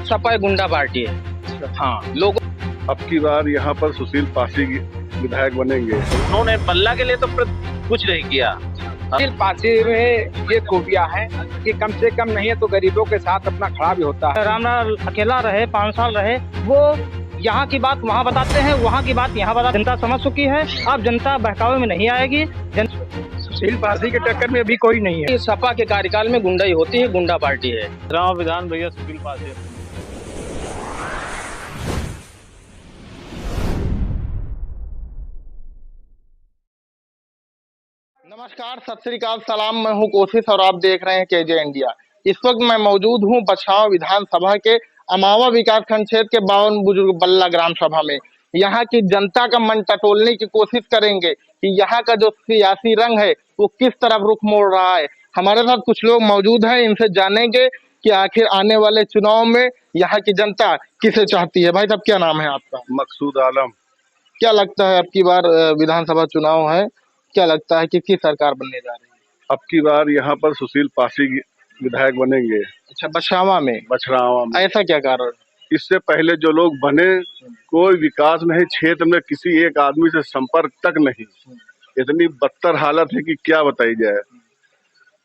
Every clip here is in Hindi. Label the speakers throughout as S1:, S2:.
S1: सपा एक गुंडा पार्टी है। हाँ, लोग
S2: अब की बार यहाँ पर सुशील पासी विधायक बनेंगे।
S3: उन्होंने बल्ला के लिए तो कुछ नहीं किया।
S1: सुशील पासी में ये खूबियां हैं कि कम से कम नहीं है तो गरीबों के साथ अपना खड़ा भी होता है। रामलाल अकेला रहे 5 साल रहे, वो यहाँ की बात वहाँ बताते हैं, वहाँ की बात यहाँ बताते। जनता समझ चुकी है, अब जनता बहकावे में नहीं आएगी। सुशील पासी के टक्कर में अभी कोई नहीं है। सपा के कार्यकाल में गुंडाई होती है, गुंडा पार्टी है।
S3: राम विधान भैया सुशील पासी।
S4: नमस्कार, सत श्री अकाल, सलाम। मैं हूं कोशिश और आप देख रहे हैं केजे इंडिया। इस वक्त मैं मौजूद हूं बछाव विधानसभा के अमावा विकास खंड क्षेत्र के 52 बुजुर्ग बल्ला ग्राम सभा में। यहां की जनता का मन टटोलने की कोशिश करेंगे कि यहां का जो सियासी रंग है वो किस तरफ रुख मोड़ रहा है। हमारे साथ कुछ लोग मौजूद हैं, इनसे जानेंगे कि आखिर आने वाले चुनाव में यहाँ की जनता किसे चाहती है। भाई साहब, क्या नाम है आपका?
S2: मकसूद आलम।
S4: क्या लगता है अब की बार विधानसभा चुनाव है, क्या लगता है किसकी सरकार बनने जा रही है?
S2: अब की बार यहाँ पर सुशील पासी विधायक बनेंगे।
S4: अच्छा, बछरावा में?
S2: बछरावा में।
S4: ऐसा क्या कारण?
S2: इससे पहले जो लोग बने, कोई विकास नहीं, क्षेत्र में किसी एक आदमी से संपर्क तक नहीं। इतनी बदतर हालत है कि क्या बताई जाए।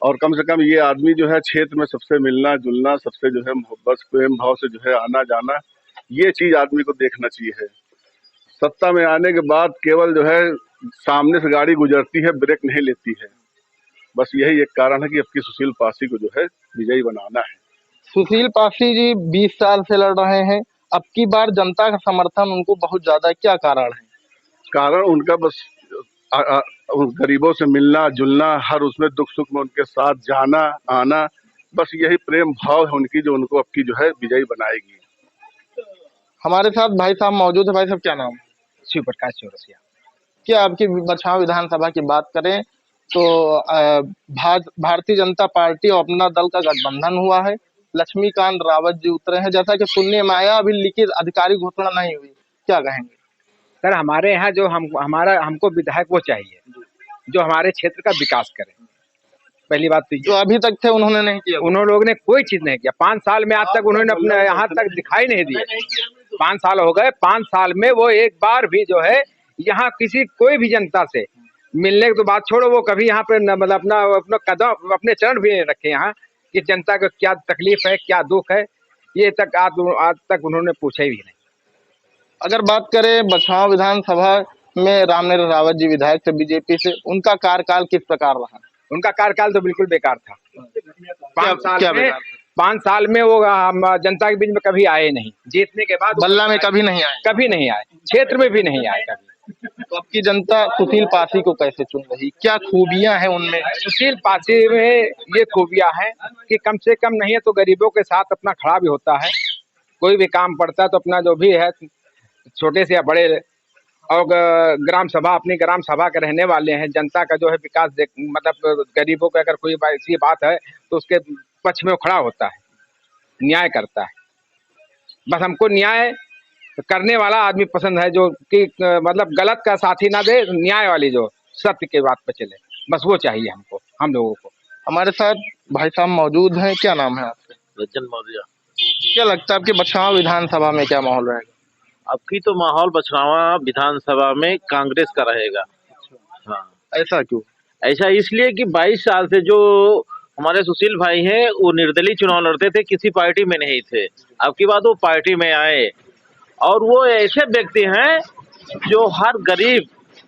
S2: और कम से कम ये आदमी जो है क्षेत्र में सबसे मिलना जुलना, सबसे जो है मोहब्बत प्रेम भाव से जो है आना जाना, ये चीज आदमी को देखना चाहिए। सत्ता में आने के बाद केवल जो है सामने से गाड़ी गुजरती है, ब्रेक नहीं लेती है। बस यही एक कारण है कि अब की सुशील पासी को जो है विजयी बनाना है।
S4: सुशील पासी जी 20 साल से लड़ रहे हैं, अब की बार जनता का समर्थन उनको बहुत ज्यादा है, क्या कारण है?
S2: कारण उनका बस उन गरीबों से मिलना जुलना, हर उसमें दुख सुख में उनके साथ जाना आना, बस यही प्रेम भाव है उनकी जो उनको अब की जो है विजयी बनाएगी।
S4: हमारे साथ भाई साहब मौजूद है। भाई साहब, क्या नाम?
S1: शिव प्रकाश चौरसिया।
S4: क्या आपकी बछाव विधानसभा की बात करें तो भारतीय जनता पार्टी और अपना दल का गठबंधन हुआ है। लक्ष्मीकांत रावत जी उतरे हैं, जैसा कि सुनने में आया, अभी लिखित आधिकारिक घोषणा नहीं हुई, क्या कहेंगे?
S1: सर, हमारे यहाँ जो हमको विधायक वो चाहिए जो हमारे क्षेत्र का विकास करे। पहली बात तो
S4: जो अभी तक थे उन्होंने नहीं किया।
S1: उन्होंने लोग ने कोई चीज नहीं किया 5 साल में, आज तक उन्होंने अपने यहाँ तक दिखाई नहीं दिए। 5 साल हो गए, 5 साल में वो एक बार भी जो है यहाँ किसी कोई भी जनता से मिलने की तो बात छोड़ो, वो कभी यहाँ पे मतलब अपना कदम अपने चरण भी नहीं रखे यहाँ कि जनता को क्या तकलीफ है, क्या दुख है, ये तक आज तक उन्होंने पूछा ही नहीं।
S4: अगर बात करें बछाव विधानसभा में रामनरेश रावत जी विधायक थे बीजेपी से, उनका कार्यकाल किस प्रकार रहा?
S1: उनका कार्यकाल तो बिल्कुल बेकार था। 5 साल में वो जनता के बीच में कभी आए नहीं। जीतने के बाद
S4: बल्ला में कभी नहीं आए,
S1: कभी नहीं आए, क्षेत्र में भी नहीं आए कभी।
S4: तो अब की जनता सुशील पासी को कैसे चुन रही, क्या खूबियां हैं उनमें?
S1: सुशील पासी में ये खूबियां हैं कि कम से कम नहीं है तो गरीबों के साथ अपना खड़ा भी होता है। कोई भी काम पड़ता है तो अपना जो भी है, छोटे से या बड़े, और ग्राम सभा, अपनी ग्राम सभा के रहने वाले हैं। जनता का जो है विकास मतलब गरीबों का अगर कोई ऐसी बात है तो उसके पक्ष में वो खड़ा होता है, न्याय करता है। बस हमको न्याय करने वाला आदमी पसंद है, जो कि मतलब गलत का साथी ना दे, न्याय वाली जो सत्य के बात पे चले, बस वो चाहिए हमको, हम लोगों को।
S4: हमारे साथ भाई साहब मौजूद हैं, क्या नाम है आपका?
S3: रंजन मौर्य।
S4: क्या लगता है आपके बछाव विधानसभा में क्या माहौल रहेगा?
S3: अब की तो माहौल बछरावा विधानसभा में कांग्रेस का रहेगा। हाँ।
S4: ऐसा क्यों?
S3: ऐसा इसलिए कि 22 साल से जो हमारे सुशील भाई हैं वो निर्दलीय चुनाव लड़ते थे, किसी पार्टी में नहीं थे। अब की बात वो पार्टी में आए और वो ऐसे व्यक्ति हैं जो हर गरीब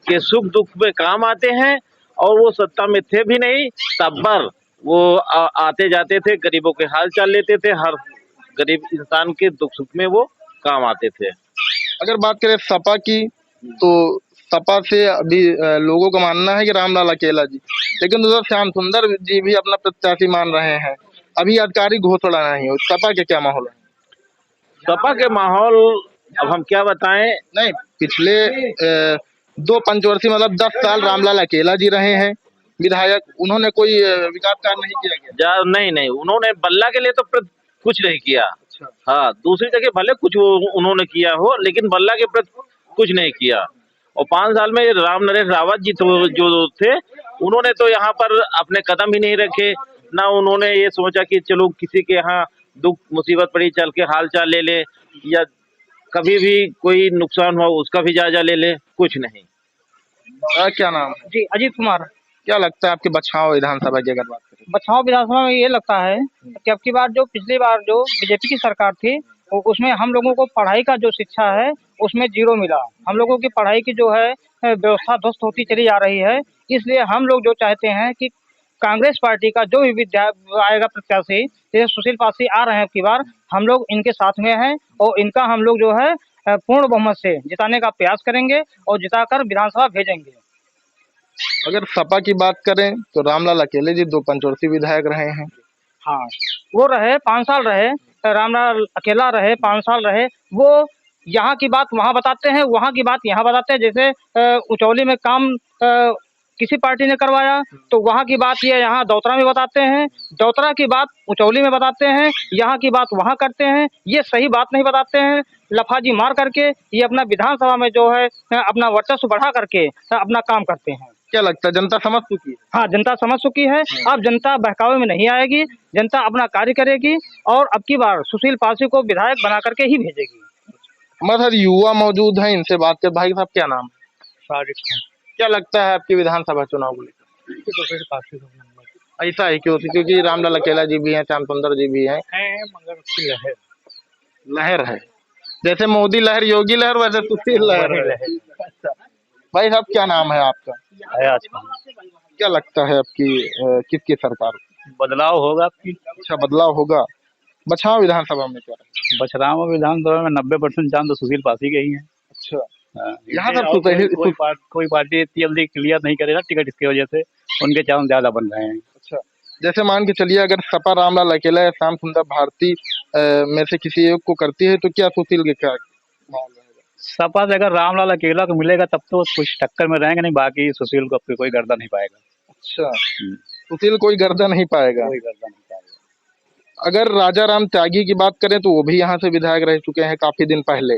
S3: के सुख दुख में काम आते हैं। और वो सत्ता में थे भी नहीं, तब पर वो आते जाते थे, गरीबों के हाल चाल लेते थे, हर गरीब इंसान के दुख सुख में वो काम आते थे।
S4: अगर बात करें सपा की, तो सपा से अभी लोगों का मानना है कि रामलाल अकेला जी, लेकिन उधर श्याम सुंदर जी भी अपना प्रत्याशी मान रहे हैं। अभी आधिकारिक घोषणा नहीं हो, सपा के क्या माहौल है?
S3: सपा के माहौल अब हम क्या बताएं।
S4: नहीं, पिछले 2 पंचवर्षीय मतलब 10 साल रामलाल अकेला जी रहे हैं विधायक, उन्होंने कोई विकास कार्य नहीं किया गया?
S3: नहीं, उन्होंने बल्ला के लिए तो कुछ नहीं किया। हाँ, दूसरी जगह भले कुछ उन्होंने किया हो, लेकिन बल्ला के प्रति कुछ नहीं किया। और 5 साल में रामनरेश रावत जी तो जो थे, उन्होंने तो यहाँ पर अपने कदम ही नहीं रखे। ना उन्होंने ये सोचा कि चलो किसी के यहाँ दुख मुसीबत पड़ी चल के हाल चाल ले ले, या कभी भी कोई नुकसान हुआ उसका भी जायजा ले ले, कुछ नहीं।
S4: क्या नाम है?
S5: जी अजीत कुमार।
S4: क्या लगता है आपके बछाव विधानसभा की अगर बात करें?
S5: बछाव विधानसभा में ये लगता है कि अब की बार जो पिछली बार जो बीजेपी की सरकार थी उसमें हम लोगों को पढ़ाई का जो शिक्षा है उसमें जीरो मिला। हम लोगों की पढ़ाई की जो है व्यवस्था ध्वस्त होती चली जा रही है। इसलिए हम लोग जो चाहते हैं कि कांग्रेस पार्टी का जो भी आएगा प्रत्याशी, जैसे सुशील पासी आ रहे हैं अब की बार, हम लोग इनके साथ में हैं और इनका हम लोग जो है पूर्ण बहुमत से जिताने का प्रयास करेंगे और जिताकर विधानसभा भेजेंगे।
S4: अगर सपा की बात करें तो रामलाल अकेले जी 2 पंचवर्षीय विधायक रहे हैं।
S5: हाँ, वो रहे 5 साल रहे, रामलाल अकेला रहे 5 साल रहे। वो यहाँ की बात वहाँ बताते हैं, वहाँ की बात यहाँ बताते हैं। जैसे उचौली में काम किसी पार्टी ने करवाया तो वहाँ की बात ये यहाँ दौतरा में बताते हैं, दौतरा की बात उचौली में बताते हैं, यहाँ की बात वहाँ करते हैं। ये सही बात नहीं बताते हैं, लफाजी मार करके ये अपना विधानसभा में जो है अपना वर्चस्व बढ़ा करके अपना काम करते हैं।
S4: क्या लगता है जनता समझ चुकी है?
S5: हाँ, जनता समझ चुकी है। अब जनता बहकावे में नहीं आएगी, जनता अपना कार्य करेगी और अब की बार सुशील पासी को विधायक बना करके ही भेजेगी।
S4: हमारे साथ युवा मौजूद हैं, इनसे बात कर। भाई साहब क्या नाम है?
S5: सादिक खान।
S4: क्या लगता है आपकी विधानसभा चुनाव को लेकर?
S5: सुशील पासी को
S4: ऐसा है क्योंकि रामलाल अकेला जी भी हैं, श्याम सुंदर जी भी हैं,
S5: मगर उसकी लहर
S4: लहर है। जैसे मोदी लहर, योगी लहर, वैसे सुशील लहर है। भाई साहब क्या नाम है आपका? क्या लगता है आपकी किसकी सरकार?
S6: बदलाव होगा आपकी।
S4: अच्छा, बदलाव होगा। बछाव विधानसभा में क्या है?
S6: बछरावा विधानसभा में 90% चांस तो सुशील पासी के ही है।
S4: अच्छा,
S6: हाँ,
S4: यहाँ
S6: इसलिए
S4: सब
S6: और कोई पार्टी इतनी जल्दी क्लियर नहीं करेगा टिकट, इसकी वजह से उनके चांस ज्यादा बन रहे हैं।
S4: अच्छा, जैसे मान के चलिए अगर सपा रामलाल अकेला या श्याम सुंदर भारती में से किसी एक को करती है तो क्या सुशील के क्या माहौल रहेगा?
S6: सपा से अगर रामलाल अकेला को मिलेगा तब तो कुछ टक्कर में रहेंगे, नहीं बाकी सुशील को कोई गर्दा नहीं पाएगा।
S4: अच्छा, सुशील कोई गर्दा नहीं पाएगा।
S6: कोई गर्दा नहीं पाएगा।
S4: अगर राजा राम त्यागी की बात करें तो वो भी यहाँ से विधायक रह चुके हैं काफी दिन पहले,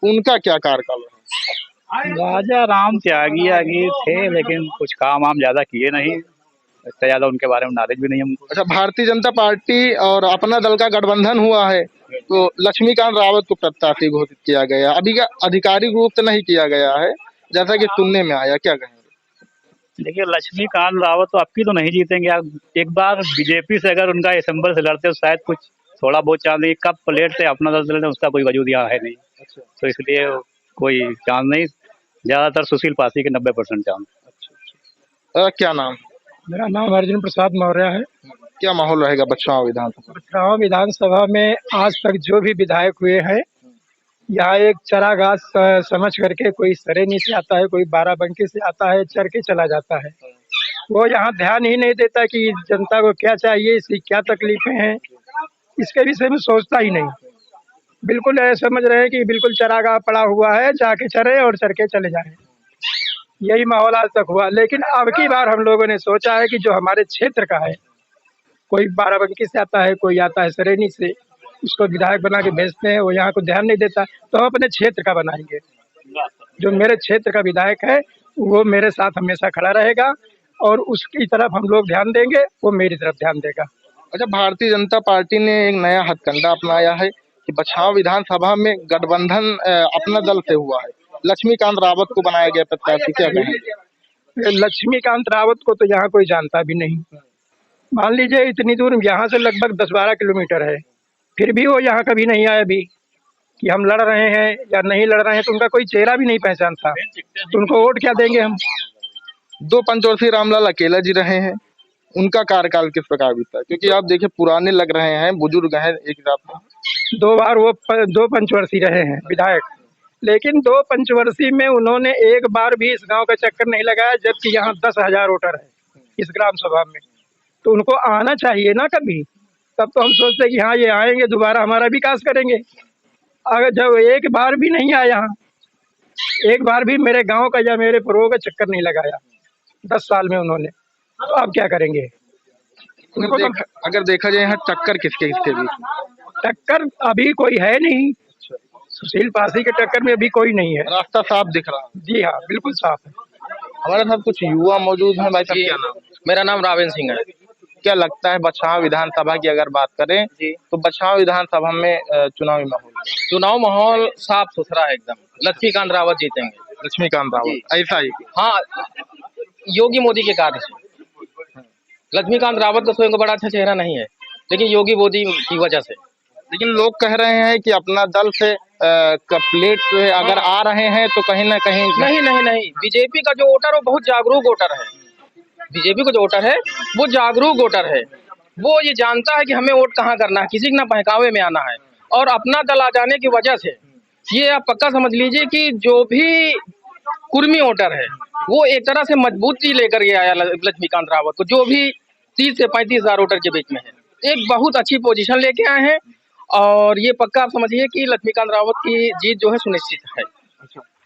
S4: उनका क्या कार्यकाल है?
S6: राजा राम त्यागी आगे थे लेकिन कुछ काम आम ज्यादा किए नहीं, इससे ज्यादा उनके बारे में नॉलेज भी नहीं हमको।
S4: अच्छा, भारतीय जनता पार्टी और अपना दल का गठबंधन हुआ है तो लक्ष्मीकांत रावत को प्रत्याशी घोषित किया गया, अभी का आधिकारिक रूप से नहीं किया गया है जैसा कि सुनने में आया, क्या कहेंगे?
S6: देखिए, लक्ष्मीकांत रावत तो आपकी तो नहीं जीतेंगे। आप एक बार बीजेपी से अगर उनका असम्बल से लड़ते तो शायद कुछ थोड़ा बहुत चांस, कब प्लेट से अपना दल चलते उसका कोई वजूद यहाँ है नहीं। तो इसलिए कोई चांस नहीं, ज्यादातर सुशील पासी के 90% चांस।
S4: क्या नाम?
S5: मेरा नाम अर्जुन प्रसाद मौर्य है।
S4: क्या माहौल रहेगा बछरावा विधानसभा?
S5: बछरावा विधानसभा में आज तक जो भी विधायक हुए हैं, यहाँ एक चरागाह समझ करके कोई सरेनी से आता है, कोई बाराबंकी से आता है, चर के चला जाता है। वो यहाँ ध्यान ही नहीं देता कि जनता को क्या चाहिए, इसकी क्या तकलीफें हैं, इसके विषय में सोचता ही नहीं। बिल्कुल ऐसे समझ रहे हैं कि बिल्कुल चरागाह पड़ा हुआ है, जाके चरे और चर के चले जाए। यही माहौल आज तक हुआ। लेकिन अब की बार हम लोगों ने सोचा है कि जो हमारे क्षेत्र का है, कोई बाराबंकी से आता है, कोई आता है सरेनी से, उसको विधायक बना के भेजते हैं, वो यहाँ को ध्यान नहीं देता, तो हम अपने क्षेत्र का बनाएंगे। जो मेरे क्षेत्र का विधायक है वो मेरे साथ हमेशा खड़ा रहेगा और उसकी तरफ हम लोग ध्यान देंगे, वो मेरी तरफ ध्यान देगा।
S4: अच्छा, भारतीय जनता पार्टी ने एक नया हथकंडा अपनाया है कि बछाव विधानसभा में गठबंधन अपना दल से हुआ है, लक्ष्मीकांत रावत को बनाया गया प्रत्याशी, क्या कहेंगे?
S5: लक्ष्मीकांत रावत को तो यहाँ कोई जानता भी नहीं। मान लीजिए इतनी दूर यहाँ से लगभग 10-12 किलोमीटर है, फिर भी वो यहाँ कभी नहीं आए अभी कि हम लड़ रहे हैं या नहीं लड़ रहे हैं, तो उनका कोई चेहरा भी नहीं पहचानता, तो उनको वोट क्या देंगे हम?
S4: 2 पंचवर्षीय रामलाल अकेला जी रहे हैं, उनका कार्यकाल किस प्रकार बीता? क्योंकि आप देखिए पुराने लग रहे हैं, बुजुर्ग हैं एक हिसाब से।
S5: 2 बार वो 2 पंचवर्षीय रहे हैं विधायक, लेकिन 2 पंचवर्षीय में उन्होंने एक बार भी इस गांव का चक्कर नहीं लगाया, जबकि यहाँ 10,000 वोटर है इस ग्राम सभा में। तो उनको आना चाहिए ना कभी, तब तो हम सोचते कि हाँ ये आएंगे दोबारा हमारा विकास करेंगे। अगर जब एक बार भी नहीं आया, यहाँ एक बार भी मेरे गांव का या मेरे पुरों का चक्कर नहीं लगाया 10 साल में उन्होंने, तो अब क्या करेंगे? उनको
S4: अगर देखा जाए यहाँ टक्कर किसके किसके बीच?
S5: टक्कर अभी कोई है नहीं, सुशील पासी के टक्कर में अभी कोई नहीं है।
S4: रास्ता साफ दिख रहा है।
S5: जी हाँ, बिल्कुल साफ है।
S4: हमारे साथ कुछ युवा मौजूद हैं। भाई साहब क्या नाम?
S7: मेरा नाम रावेन सिंह है।
S4: क्या लगता है बछाव विधानसभा की अगर बात करें तो बछाव विधानसभा में चुनावी माहौल?
S7: चुनाव माहौल साफ सुथरा है एकदम। लक्ष्मीकांत रावत जीतेंगे।
S4: लक्ष्मीकांत रावत, ऐसा ही?
S7: हाँ, योगी मोदी के कार्य से। लक्ष्मीकांत रावत का कोई बड़ा अच्छा चेहरा नहीं है, लेकिन योगी मोदी की वजह से।
S4: लेकिन लोग कह रहे हैं कि अपना दल से प्लेट से अगर आ रहे हैं तो कहीं ना कहीं
S7: नहीं, बीजेपी का जो वोटर है वो बहुत जागरूक वोटर है। बीजेपी का जो वोटर है वो जागरूक वोटर है। वो ये जानता है कि हमें वोट कहाँ करना है, किसी के ना बहकावे में आना है। और अपना दल आ जाने की वजह से ये आप पक्का समझ लीजिए कि जो भी कुर्मी वोटर है वो एक तरह से मजबूती लेकर के आया लक्ष्मीकांत रावत को, जो भी 30 से 35 हजार वोटर के बीच में है। एक बहुत अच्छी पोजीशन लेके आए हैं और ये पक्का आप समझिए कि लक्ष्मीकांत रावत की जीत जो है सुनिश्चित है।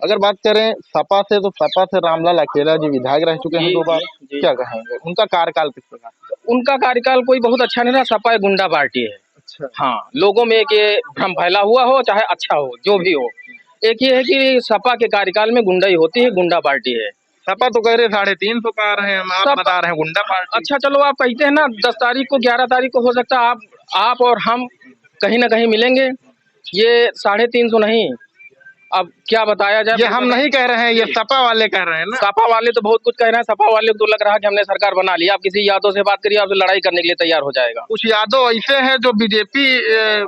S4: अगर बात करें सपा से, तो सपा से रामलाल अकेला जी विधायक रह चुके हैं 2 बार, क्या कहेंगे उनका कार्यकाल किस प्रकार?
S7: उनका कार्यकाल कोई बहुत अच्छा नहीं रहा। सपा एक गुंडा पार्टी है।
S4: अच्छा।
S7: हाँ, लोगों में एक ये भ्रम फैला हुआ हो, चाहे अच्छा हो जो भी हो। एक ये है कि सपा के कार्यकाल में गुंडाई होती है, गुंडा पार्टी है।
S4: सपा तो कह रहे 350 पा रहे हैं, आप बता रहे हैं गुंडा पार्टी।
S7: अच्छा चलो, आप कहते हैं ना 10 तारीख को 11 तारीख को हो सकता है आप और हम कहीं ना कहीं मिलेंगे। ये 350 नहीं, अब क्या बताया जाए।
S4: ये हम नहीं कह रहे हैं, ये सपा वाले कह रहे हैं ना।
S7: सपा वाले तो बहुत कुछ कह रहे हैं। सपा वाले को तो लग रहा है कि हमने सरकार बना लिया। आप किसी यादव से बात करिए, आपसे लड़ाई करने के लिए तैयार हो जाएगा।
S4: कुछ यादव ऐसे हैं जो बीजेपी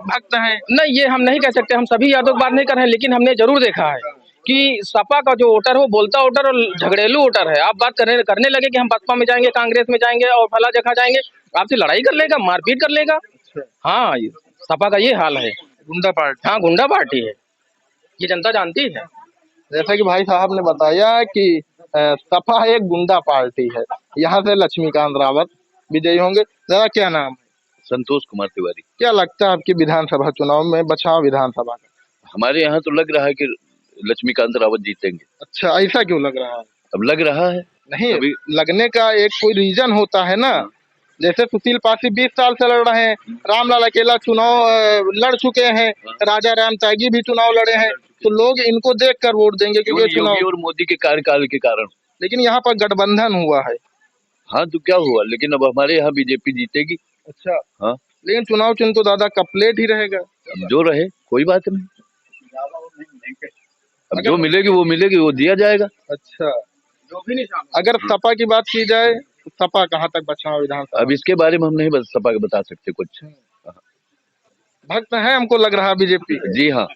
S4: भक्त हैं।
S7: नहीं, ये हम नहीं कह सकते। हम सभी यादव की बात नहीं कर रहे हैं, लेकिन हमने जरूर देखा है कि सपा का जो वोटर है वो बोलता वोटर और झगड़ेलू वोटर है। आप बात करने लगे कि हम बसपा में जाएंगे, कांग्रेस में जाएंगे और फला जगह जाएंगे, आपसे लड़ाई कर लेगा, मारपीट कर लेगा। हाँ, सपा का ये हाल है।
S4: गुंडा पार्टी?
S7: हाँ, गुंडा पार्टी है, ये जनता जानती है।
S4: जैसा कि भाई साहब ने बताया कि सपा एक गुंडा पार्टी है। यहाँ से लक्ष्मीकांत रावत विजयी होंगे। जरा क्या नाम?
S8: संतोष कुमार तिवारी।
S4: क्या लगता है आपकी विधानसभा चुनाव में बछाव विधानसभा का?
S8: हमारे यहाँ तो लग रहा है कि लक्ष्मीकांत रावत जीतेंगे।
S4: अच्छा, ऐसा क्यों लग रहा है?
S8: अब लग रहा है
S4: नहीं, लगने का एक कोई रीजन होता है ना। जैसे सुशील पासी 20 साल से लड़ रहे हैं, रामलाल अकेला चुनाव लड़ चुके हैं, राजा राम त्यागी भी चुनाव लड़े हैं, तो लोग इनको देखकर वोट देंगे क्योंकि
S8: योगी और मोदी के कार्यकाल के कारण।
S4: लेकिन यहाँ पर गठबंधन हुआ है।
S8: हाँ, तो क्या हुआ, लेकिन अब हमारे यहाँ बीजेपी जीतेगी।
S4: अच्छा।
S8: हाँ,
S4: लेकिन चुनाव चिन्ह तो दादा कपलेट ही रहेगा।
S8: अब जो रहे कोई बात नहीं, अब जो मिलेगी वो दिया जाएगा।
S4: अच्छा, अगर सपा की बात की जाए तो सपा कहाँ तक बछाव विधानसभा?
S8: अब इसके बारे में हम नहीं सपा के बता सकते कुछ।
S4: भक्त है हमको लग रहा बीजेपी।
S8: जी हाँ।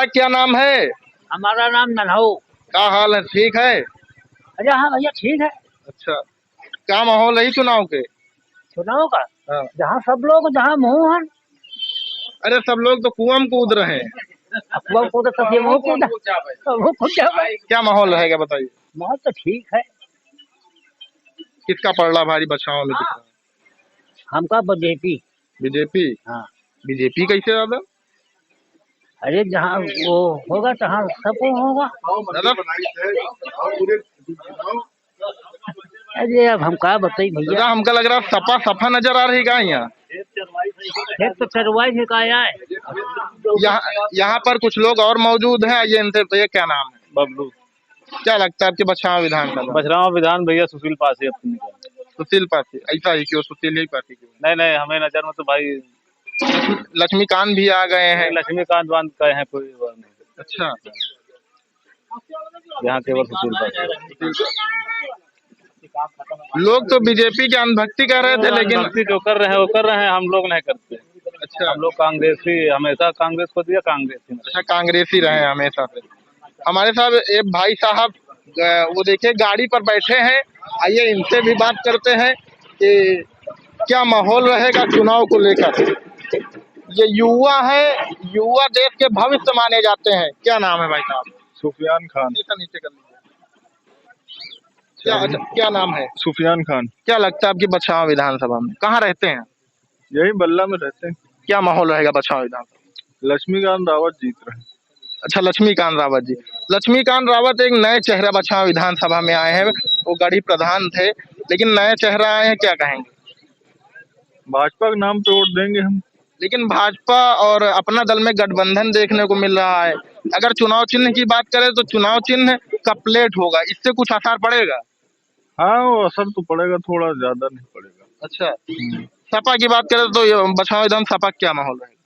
S4: क्या नाम है?
S9: हमारा नाम नन्हौ।
S4: क्या हाल है, ठीक है?
S9: अरे हाँ भैया, ठीक है।
S4: अच्छा, क्या माहौल है चुनाव के?
S9: चुनाव का?
S4: हाँ।
S9: जहाँ सब लोग जहाँ मुँह है।
S4: अरे सब लोग तो कुआं में कूद रहे हैं। क्या माहौल रहेगा बताइए?
S9: माहौल तो ठीक है।
S4: किसका पड़ला भारी बछाव में दिख रहा है?
S9: हमका बीजेपी।
S4: बीजेपी?
S9: हाँ।
S4: बीजेपी कैसे दादा?
S9: अरे जहाँ वो होगा तहाँ सबको होगा
S4: दादा।
S9: अरे अब हम क्या बताइए भैया।
S4: दादा हमका लग रहा है सपा सफा नजर आ रही का यहाँ?
S9: एक तो चरवाई से कहा है।
S4: यहाँ पर कुछ लोग और मौजूद हैं, ये इनसे तो। ये क्या नाम है?
S6: बबलू।
S4: क्या लगता है आपके बछाव विधानसभा?
S6: बछरावा विधान भैया सुशील पासी अपनी।
S4: सुशील पासी? ऐसा ही क्यों? सुशील ही पासी क्यों?
S6: नहीं, हमें नजर में तो भाई
S4: लक्ष्मीकांत भी आ गए हैं।
S6: लक्ष्मीकांत बांध का है कोई नहीं।
S4: अच्छा,
S6: यहाँ केवल सुशील पासी।
S4: लोग तो बीजेपी के अनभक्ति कर रहे थे, लेकिन
S6: जो कर रहे हैं वो कर रहे हैं, हम लोग नहीं करते।
S4: अच्छा,
S6: हम लोग कांग्रेसी, हमेशा कांग्रेस को दिया, कांग्रेसी।
S4: अच्छा, कांग्रेसी रहे हैं हमेशा से। हमारे साथ एक भाई साहब वो देखिए गाड़ी पर बैठे हैं, आइए इनसे भी बात करते हैं कि क्या माहौल रहेगा चुनाव को लेकर। ये युवा है, युवा देश के भविष्य माने जाते हैं। क्या नाम है भाई साहब?
S2: सुफियान खान।
S4: नीचे कर लीजिए। क्या नाम है?
S2: सुफियान खान।
S4: क्या लगता है आपकी बछाव विधानसभा में? कहाँ रहते हैं?
S2: यही बल्ला में रहते हैं।
S4: क्या माहौल रहेगा बछाव विधानसभा?
S2: लक्ष्मीकांत रावत जीत रहे हैं।
S4: अच्छा, लक्ष्मीकांत रावत जी। लक्ष्मीकांत रावत एक नए चेहरा बछाव विधानसभा में आए हैं। वो गढ़ी प्रधान थे, लेकिन नए चेहरा आए हैं, क्या कहेंगे?
S2: भाजपा के नाम पे वोट देंगे हम।
S4: लेकिन भाजपा और अपना दल में गठबंधन देखने को मिल रहा है। अगर चुनाव चिन्ह की बात करें तो चुनाव चिन्ह का प्लेट होगा, इससे कुछ असर पड़ेगा?
S2: हाँ वो असर तो पड़ेगा, थोड़ा ज्यादा नहीं पड़ेगा।
S4: अच्छा, सपा की बात करें तो ये बछाव विधानसभा क्या माहौल रहेगा?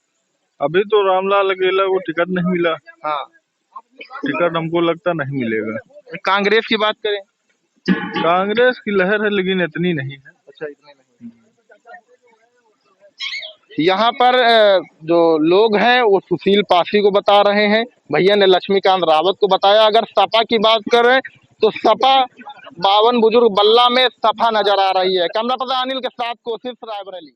S2: अभी तो रामलाल अकेला को टिकट नहीं मिला,
S4: हाँ,
S2: टिकट हमको लगता नहीं मिलेगा।
S4: कांग्रेस की बात करें?
S2: कांग्रेस की लहर है लेकिन इतनी नहीं है।
S4: अच्छा, इतने नहीं। यहाँ पर जो लोग हैं वो सुशील पासी को बता रहे हैं, भैया ने लक्ष्मीकांत रावत को बताया। अगर सपा की बात करें तो सपा 52 बुजुर्ग बल्ला में सपा नजर आ रही है। कैमरा पर्सन अनिल के साथ कोशिश, रायबरेली।